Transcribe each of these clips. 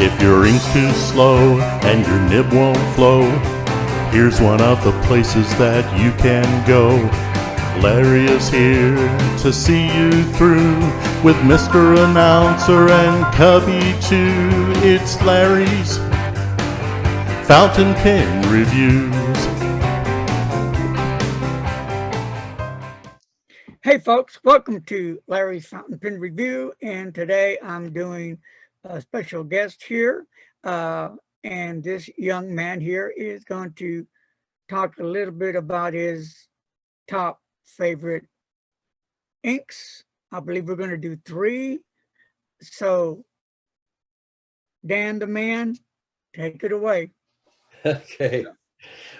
If your ink's too slow and your nib won't flow, here's one of the places that you can go. Larry is here to see you through with Mr. Announcer and Cubby too. It's Larry's Fountain Pen Reviews. Hey folks, welcome to Larry's Fountain Pen Review, and today I'm doing a special guest here, and this young man here is going to talk a little bit about his top favorite inks. I believe we're going to do 3. So, Dan the man, take it away. Okay.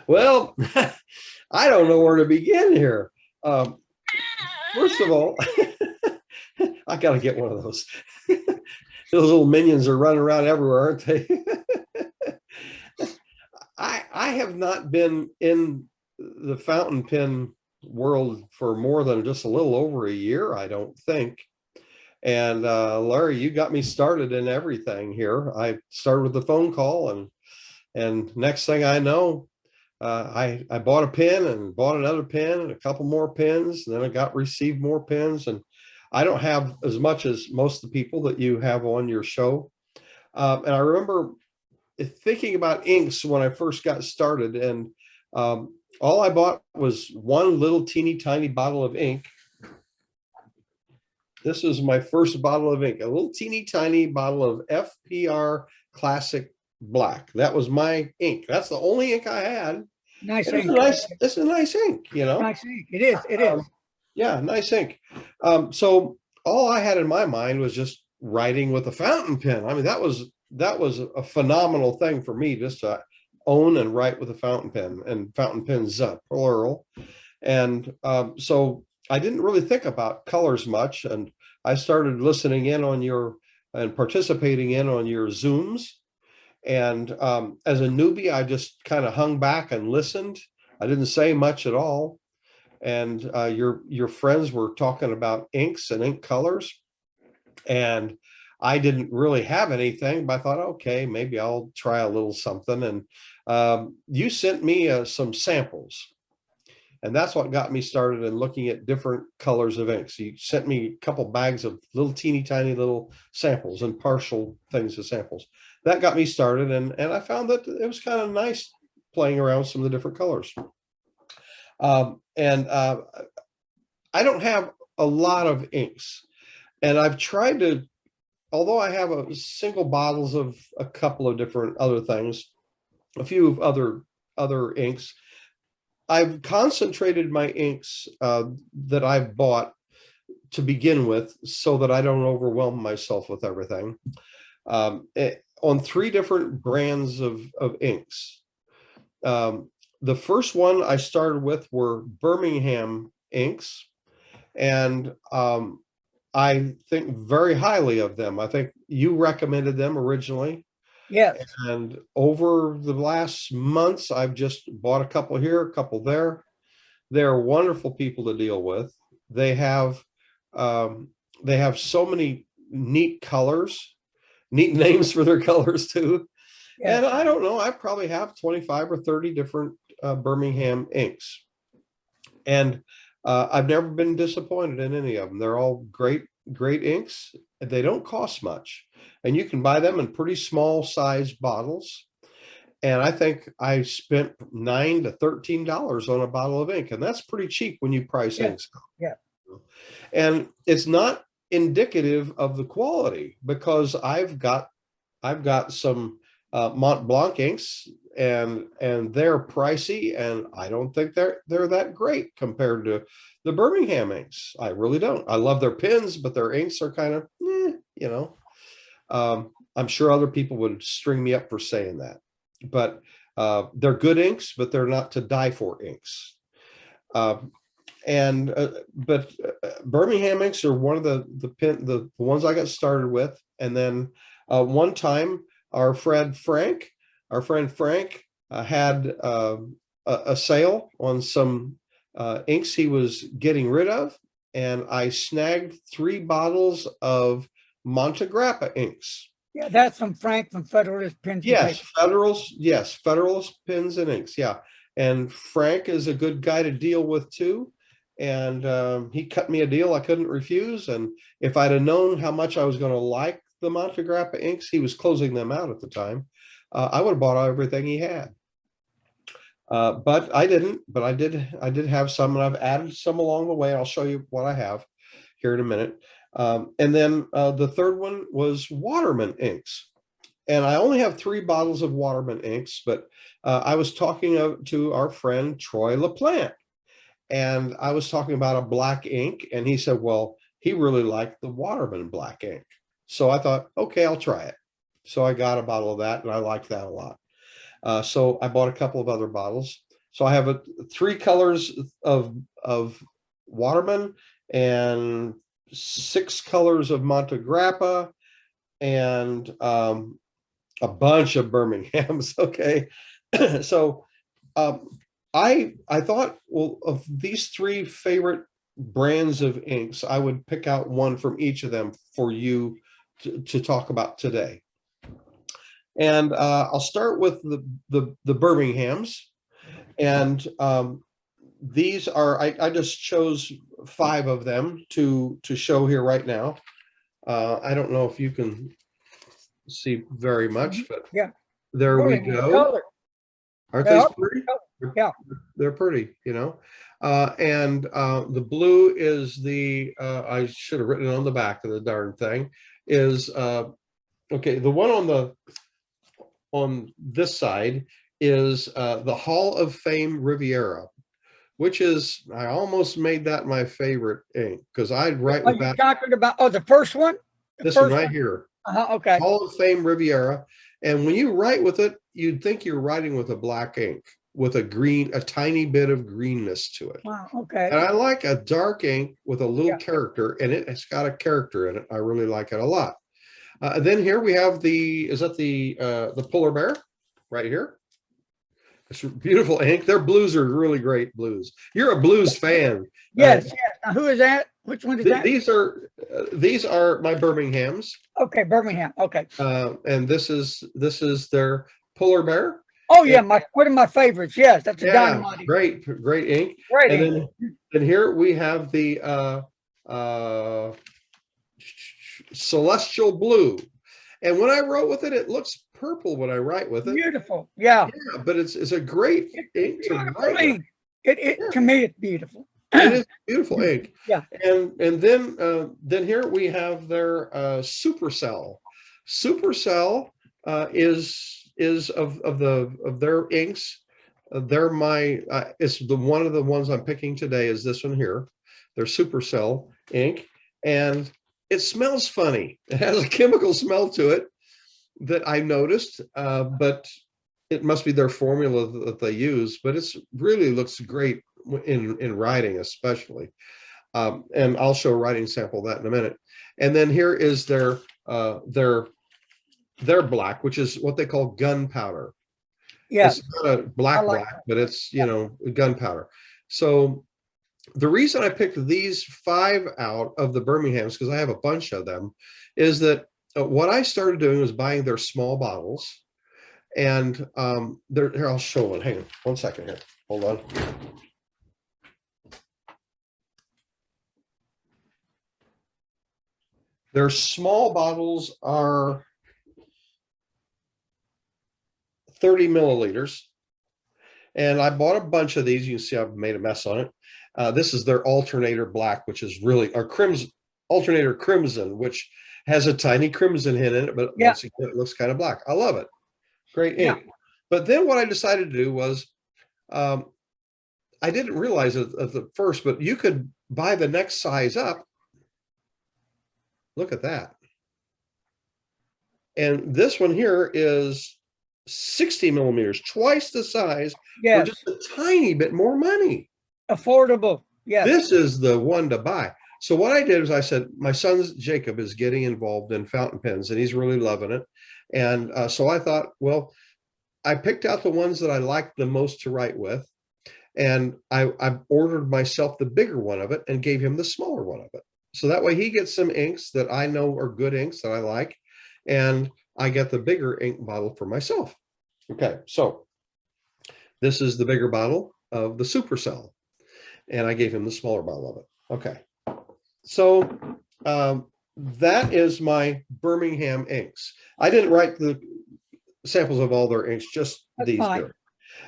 Well, I don't know where to begin here. First of all, I got to get one of those. Those little minions are running around everywhere, aren't they? I have not been in the fountain pen world for more than just a little over a year, I don't think. And Larry, you got me started in everything here. I started with the phone call, and next thing I know, I bought a pen and bought another pen and a couple more pens, and then I received more pens. And I don't have as much as most of the people that you have on your show. And I remember thinking about inks when I first got started, and all I bought was one little teeny tiny bottle of ink. This is my first bottle of ink, a little teeny tiny bottle of FPR Classic Black. That was my ink. That's the only ink I had. Nice ink. It's a nice ink, you know. Nice ink. It is. It is. Yeah, nice ink. So all I had in my mind was just writing with a fountain pen. I mean, that was a phenomenal thing for me, just to own and write with a fountain pen, and fountain pens plural. And so I didn't really think about colors much, and I started listening in on your and participating in on your Zooms. And as a newbie, I just kind of hung back and listened. I didn't say much at all. And your friends were talking about inks and ink colors, and I didn't really have anything, but I thought, okay, maybe I'll try a little something. And you sent me some samples, and that's what got me started in looking at different colors of inks. You sent me a couple bags of little teeny tiny little samples and partial things of samples. That got me started, and I found that it was kind of nice playing around with some of the different colors. I don't have a lot of inks, and I've tried to, although I have a single bottles of a couple of different other things, a few of other inks, I've concentrated my inks that I've bought to begin with, so that I don't overwhelm myself with everything, on 3 different brands of inks. The first one I started with were Birmingham inks, and I think very highly of them. I think you recommended them originally. Yes. And over the last months, I've just bought a couple here, a couple there. They're wonderful people to deal with. They have so many neat colors, neat names for their colors too. Yes. And I don't know, I probably have 25 or 30 different Birmingham inks. And I've never been disappointed in any of them. They're all great inks. They don't cost much, and you can buy them in pretty small size bottles. And I think I spent $9 to $13 on a bottle of ink, and that's pretty cheap when you price inks. Yeah. And it's not indicative of the quality, because I've got some Mont Blanc inks, and they're pricey, and I don't think they're that great compared to the Birmingham inks. I really don't. I love their pens, but their inks are kind of, you know. I'm sure other people would string me up for saying that, but they're good inks, but they're not to die for inks. But Birmingham inks are one of the ones I got started with. And then one time, our friend Frank had a sale on some inks he was getting rid of, and I snagged 3 bottles of Montezuma inks. Yeah, that's from Frank from Federalist Pens and Yes, Paper. Federalist Pens and Inks. Yeah. And Frank is a good guy to deal with too. And he cut me a deal I couldn't refuse. And if I'd have known how much I was going to like the Montegrappa inks, he was closing them out at the time, I would have bought everything he had. But I didn't, but I did have some, and I've added some along the way. I'll show you what I have here in a minute. And then the third one was Waterman inks. And I only have 3 bottles of Waterman inks, but I was talking to our friend Troy LaPlante, and I was talking about a black ink, and he said, well, he really liked the Waterman black ink. So I thought, okay, I'll try it. So I got a bottle of that, and I liked that a lot. So I bought a couple of other bottles. So I have 3 colors of Waterman and 6 colors of Montegrappa and a bunch of Birminghams. Okay. So I thought, well, of these 3 favorite brands of inks, I would pick out one from each of them for you to talk about today. And I'll start with the Birminghams. And these are, I just chose 5 of them to show here right now. I don't know if you can see very much, but yeah, there we really nice go. color. Aren't Yeah, they pretty? yeah. They're pretty, you know. And the blue is the, I should have written it on the back of the darn thing, is, okay, the one on this side is the Hall of Fame Riviera, which is, I almost made that my favorite ink, because I'd write Are with you that. talking about, oh, the first one? This one right here. Okay. Hall of Fame Riviera. And when you write with it, you'd think you're writing with a black ink with a tiny bit of greenness to it. Wow, okay. And I like a dark ink with a little character, and it's got a character in it. I really like it a lot. Then here we have is that the polar bear right here? It's beautiful ink. Their blues are really great blues. You're a blues fan. Yes, yes. Now, who is that? Which one is that? These are my Birminghams. Okay, Birmingham. Okay. And this is their polar bear. Oh yeah, one of my favorites. Yes, that's a dynamite. Great ink. Great and ink. then here we have the celestial blue. And when I wrote with it, it looks purple when I write with it. Beautiful. Yeah. Yeah, but it's a great ink to write with. To me, it's beautiful. It is beautiful ink. Yeah. And then here we have their Supercell. Supercell is of their inks. They're my it's one of the ones I'm picking today is this one here. Their Supercell ink, and it smells funny. It has a chemical smell to it that I noticed, but it must be their formula that they use. But it's really looks great in writing, especially. And I'll show a writing sample of that in a minute. And then here is their black, which is what they call gunpowder. Yes. It's not a black, but it's, you know, gunpowder. So the reason I picked these 5 out of the Birminghams, because I have a bunch of them, is that what I started doing was buying their small bottles. And here, I'll show one. Hang on 1 second here. Hold on. Their small bottles are 30 milliliters. And I bought a bunch of these. You can see I've made a mess on it. This is their alternator black, which is really our alternator crimson, which has a tiny crimson hint in it, but once again, it looks kind of black. I love it. Great ink. Yeah. But then what I decided to do was, I didn't realize it at the first, but you could buy the next size up. Look at that. And this one here is 60 millimeters, twice the size, for just a tiny bit more money. Affordable. Yeah. This is the one to buy. So what I did is I said, my son Jacob is getting involved in fountain pens and he's really loving it. And so I thought, well, I picked out the ones that I liked the most to write with. And I ordered myself the bigger one of it and gave him the smaller one of it. So that way he gets some inks that I know are good inks that I like. and I get the bigger ink bottle for myself. Okay, so this is the bigger bottle of the Supercell, and I gave him the smaller bottle of it. Okay, so that is my Birmingham inks. I didn't write the samples of all their inks, just That's these fine. here.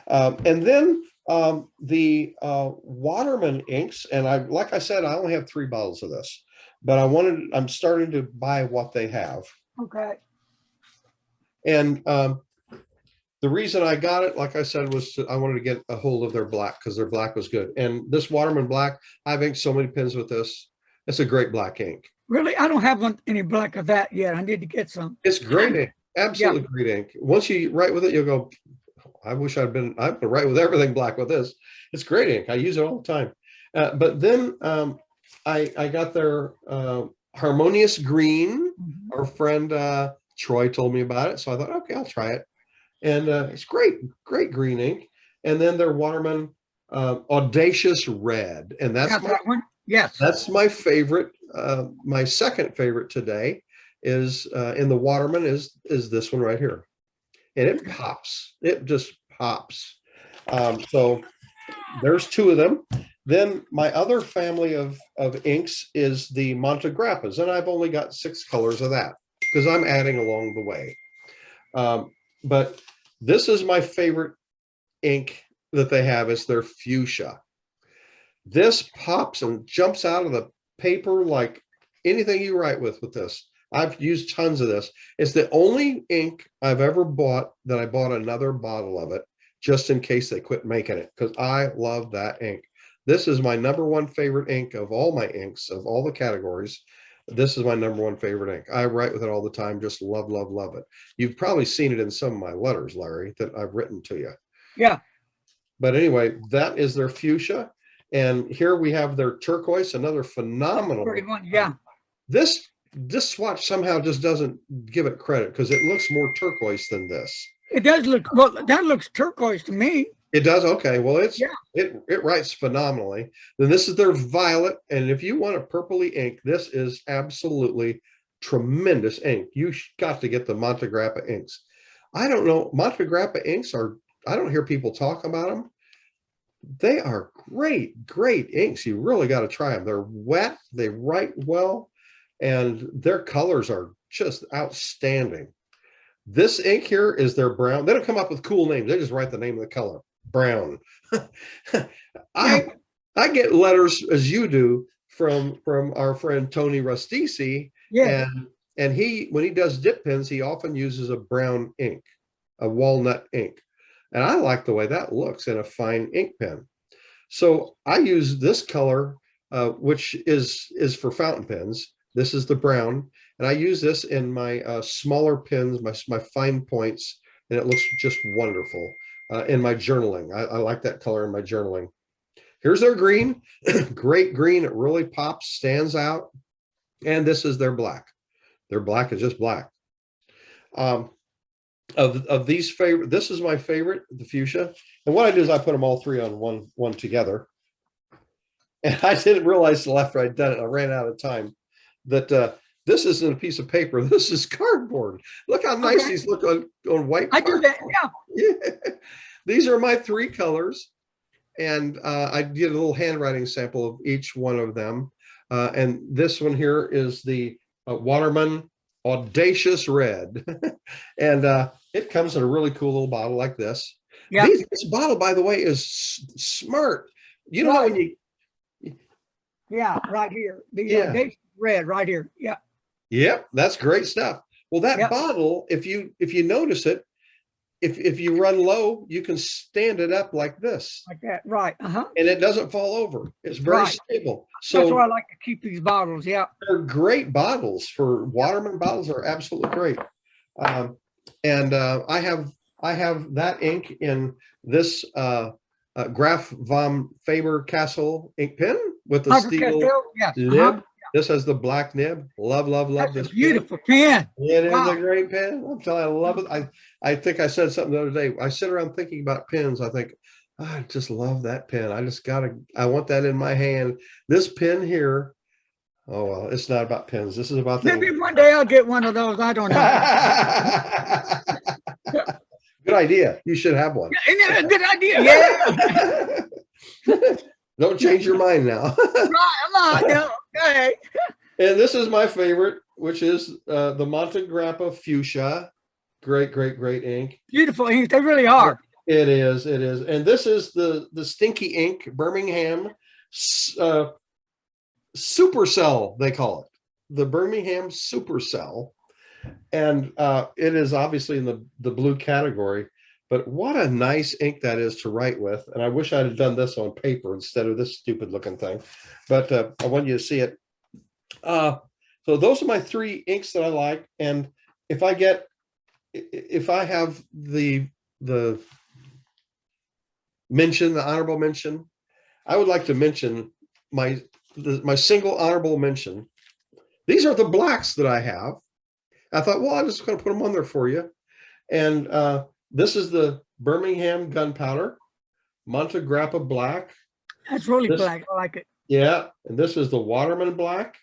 And then the Waterman inks, and like I said, I only have 3 bottles of this, but I'm starting to buy what they have. Okay. And the reason I got it, like I said, was I wanted to get a hold of their black, because their black was good. And this Waterman black, I've inked so many pens with this. It's a great black ink. Really, I don't have any black of that yet. I need to get some. It's great ink, absolutely great ink. Once you write with it, you'll go, I wish I'd been write with everything black with this. It's great ink. I use it all the time. But then I got their Harmonious Green. Our friend Troy told me about it, so I thought, okay, I'll try it. And it's great green ink. And then their Waterman Audacious Red, and that's that one. Yes, that's my favorite. My second favorite today is in the Waterman is this one right here, and it pops. It just pops. So there's 2 of them. Then my other family of inks is the Montegrappas, and I've only got 6 colors of that because I'm adding along the way. But this is my favorite ink that they have, is their fuchsia. This pops and jumps out of the paper like anything you write with this. I've used tons of this. It's the only ink I've ever bought that I bought another bottle of it just in case they quit making it, because I love that ink. This is my #1 favorite ink of all my inks, of all the categories. This is my #1 favorite ink. I write with it all the time. Just love, love, love it. You've probably seen it in some of my letters, Larry, that I've written to you. yeah. But anyway, that is their fuchsia. And here we have their turquoise, another phenomenal. One. Yeah. This swatch somehow just doesn't give it credit, because it looks more turquoise than this. It does look, well, that looks turquoise to me. It does. Okay. Well, it writes phenomenally. Then this is their violet. And if you want a purpley ink, this is absolutely tremendous ink. You got to get the Montegrappa inks. I don't know. Montegrappa inks I don't hear people talk about them. They are great inks. You really got to try them. They're wet, they write well, and their colors are just outstanding. This ink here is their brown. They don't come up with cool names. They just write the name of the color, brown. I get letters, as you do, from our friend Tony Rustisi. Yeah. And he, when he does dip pens, he often uses a brown ink, a walnut ink. And I like the way that looks in a fine ink pen. So I use this color, which is for fountain pens. This is the brown. And I use this in my smaller pens, my fine points, and it looks just wonderful in my journaling. I like that color in my journaling. Here's their green, great green. It really pops, stands out. And this is their black. Their black is just black. Of these favorite, this is my favorite, the fuchsia. And what I do is I put them all 3 on one together. And I didn't realize till after I'd done it, I ran out of time, that this isn't a piece of paper. This is cardboard. Look how nice these look on white cardboard. I do that, Yeah. These are my 3 colors. And I did a little handwriting sample of each one of them. And this one here is the Waterman Audacious Red. And it comes in a really cool little bottle like this. Yeah. This bottle, by the way, is smart. You know, when you. Yeah, right here. Audacious Red right here. Yeah. Yep, that's great stuff. Well, that bottle, if you notice it, if you run low, you can stand it up like this. Like that, right. Uh-huh. And it doesn't fall over. It's very stable. So that's why I like to keep these bottles. Yeah. They're great bottles. For Waterman bottles are absolutely great. And I have that ink in this Graf von Faber-Castell ink pen with the steel nib. This has the black nib. Love That's this a beautiful pen. It is a great pen. I'm telling you, I love it. I think I said something the other day. I sit around thinking about pens. I think, I just love that pen. I want that in my hand. This pen here, Oh, well, it's not about pens. This is about the Maybe one day I'll get one of those. I don't know. Good idea. You should have one. Isn't that a good idea? Yeah. Don't change your mind now. Right, I'm on. Yeah, okay. And this is my favorite, which is the Montegrappa Fuchsia. Great, great, great ink. Beautiful ink. They really are. It is. It is. And this is the stinky ink, Birmingham Supercell, they call it. The Birmingham Supercell. And it is obviously in the blue category. But what a nice ink that is to write with. And I wish I'd have done this on paper instead of this stupid looking thing. But I want you to see it. So those are my 3 inks that I like. And if I have the mention, the honorable mention, I would like to mention my single honorable mention. These are the blacks that I have. I thought, well, I'm just going to put them on there for you. And this is the Birmingham Gunpowder, Montegrappa Black. That's really black. I like it. Yeah. And this is the Waterman Black.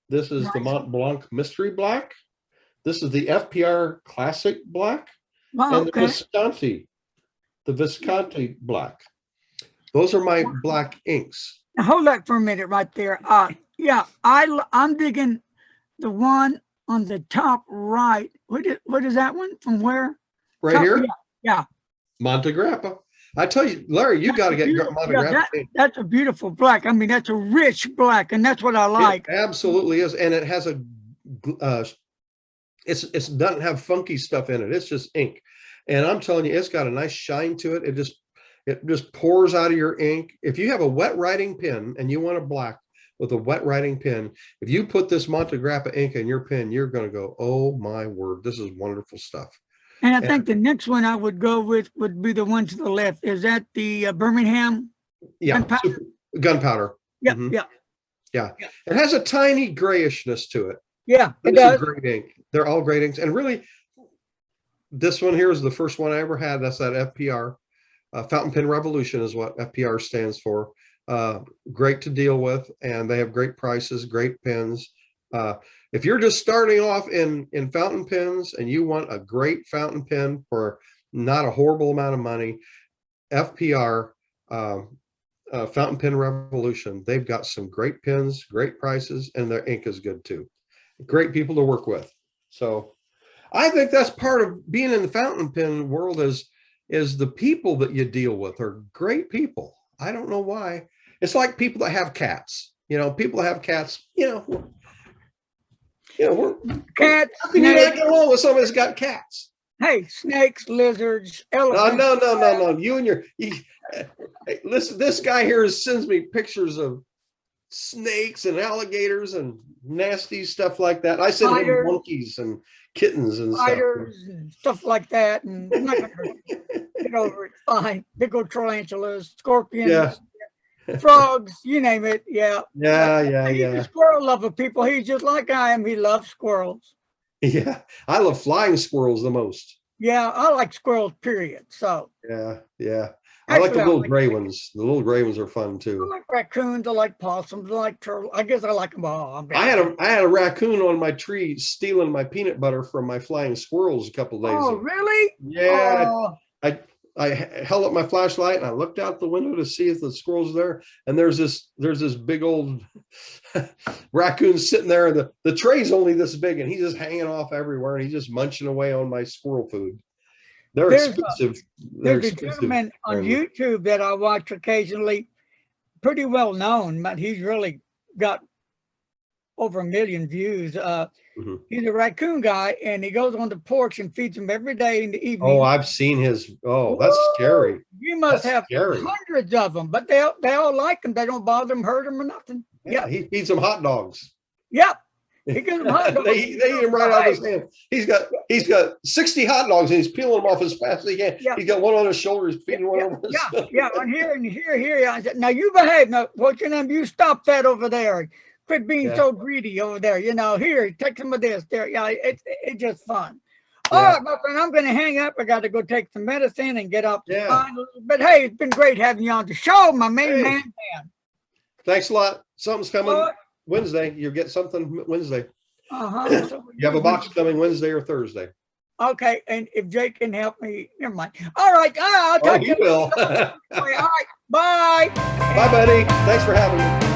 This is the Mont Blanc Mystery Black. This is the FPR Classic Black. Wow, and the Visconti Black. Those are my black inks. Now hold that for a minute right there. Yeah, I'm digging the one on the top right. What is that one? From where? Right here? Yeah. Montegrappa. I tell you, Larry, you got to get Montegrappa. That's a beautiful black. I mean, that's a rich black, and that's what I like. It absolutely is. And it has it doesn't have funky stuff in it. It's just ink. And I'm telling you, it's got a nice shine to it. It just pours out of your ink. If you have a wet writing pen and you want a black with a wet writing pen, if you put this Montegrappa ink in your pen, you're going to go, oh my word, this is wonderful stuff. And I think the next one I would go with would be the one to the left. Is that the Birmingham? Yeah, gunpowder. Yeah, yeah. It has a tiny grayishness to it. Yeah, it does. It's a great ink. They're all great inks. And really, this one here is the first one I ever had. That's that FPR. Fountain Pen Revolution is what FPR stands for. Great to deal with, and they have great prices, great pens. If you're just starting off in fountain pens and you want a great fountain pen for not a horrible amount of money, FPR Fountain Pen Revolution, they've got some great pens, great prices, and their ink is good too. Great people to work with. So I think that's part of being in the fountain pen world is the people that you deal with are great people. I don't know why. It's like people that have cats. People that have cats, we're cats. How can you not get along with somebody that's got cats? Hey, snakes, lizards, elephants. No. You and your listen, this guy here sends me pictures of snakes and alligators and nasty stuff like that. I send him monkeys and kittens and spiders and stuff like that. And I'm not gonna get over it. Fine. Big old tarantulas, scorpions, frogs, you name it. Yeah. He's a squirrel lover, people. He's just like I am. He loves squirrels. Yeah. I love flying squirrels the most. Yeah, I like squirrels, period. So yeah. I like the little gray ones. The little gray ones are fun too. I like raccoons. I like possums. I like turtles. I guess I like them all. I had a raccoon on my tree stealing my peanut butter from my flying squirrels a couple of days ago. Oh, really? Yeah. Oh. I held up my flashlight and I looked out the window to see if the squirrels were there. And there's this big old raccoon sitting there. And the tray's only this big and he's just hanging off everywhere. And he's just munching away on my squirrel food. There's expensive. There's a gentleman on YouTube that I watch occasionally, pretty well known, but he's really got over 1 million views. He's a raccoon guy, and he goes on the porch and feeds them every day in the evening. Oh, I've seen his. Oh, that's scary. You must have hundreds of them, but they all like him. They don't bother them, hurt them, or nothing. Yeah, he feeds them hot dogs. Yep. He gives them hot dogs. they eat them right out of his hand. He's got 60 hot dogs and he's peeling them off as fast as he can. Yeah. He's got one on his shoulder, he's feeding one over his and here. I said, now you behave. Now, what's your name? You stop that over there. Quit being so greedy over there. Here, take some of this. There, it's just fun. All right, my friend, I'm going to hang up. I got to go take some medicine and get up. But hey, it's been great having you on the show, my main man. Thanks a lot. Something's coming. Wednesday. You'll get something Wednesday. So You have a box coming Wednesday or Thursday. okay, and if Jake can help me, never mind. All right, I'll Oh, talk to he you. will. All right, bye. Bye, buddy. Thanks for having me.